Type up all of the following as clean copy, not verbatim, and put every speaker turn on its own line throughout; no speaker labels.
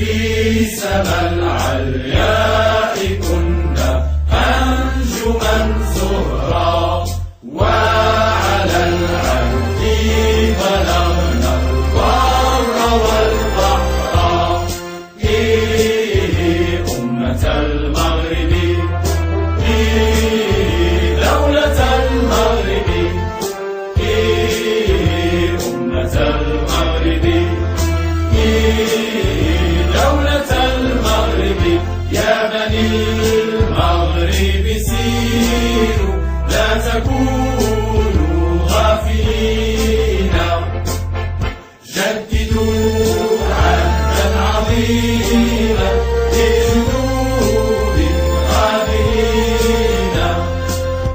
في سما العلياء كنا أنجما زهرا، وعلى العهد بلغنا البر والبحر. إيه أمة المغرب، إيه دولة المغرب، إيه أمة المغرب، إيه دولة المغرب. يا بني المغرب سيروا لا تكونوا غافلين، جددوا عهدا عظيما لجنود غابرين،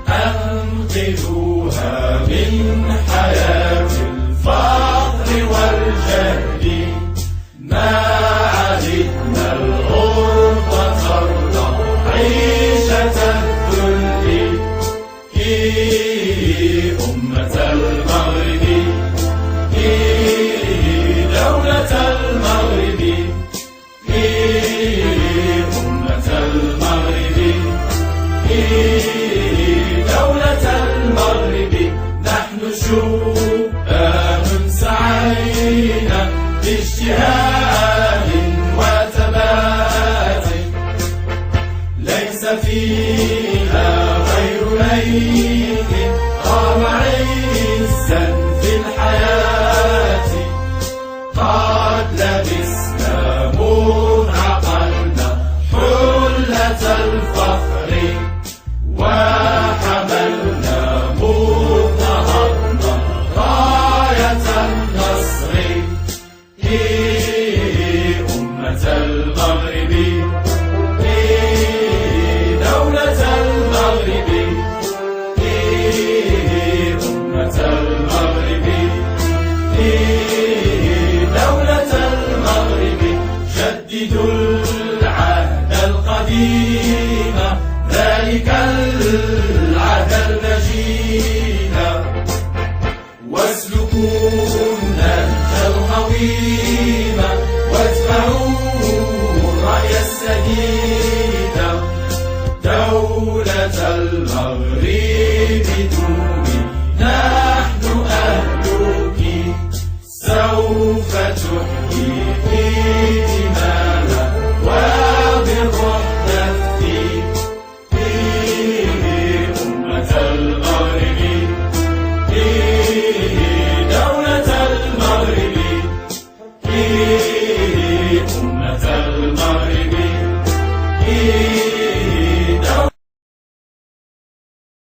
أنقذوها من حياة الفقر والجهل. ما عهدنا الغرب ترضى عيشة الذل. إيه أمة المغرب، إيه دولة المغرب، إيه أمة المغرب، إيه دولة المغرب. نحن شبان سعينا باجتهاد وثبات، ليس فينا غير ليث قام عزا في الحياة. قد لبسنا مذ عقلنا حلة الفخر، وحملنا مذ نهضنا راية النصر. إيه أمة المغرب، إيه دولة المغرب، إيه أمة المغرب، إيه دولة المغرب. جددوا العهد القديم، ذلك العهد المجيد، واسلكوا النهج القويم، واتبعوا الرأي السديد. دولة المغرب دومي، نحن أهلك، سوف تحيي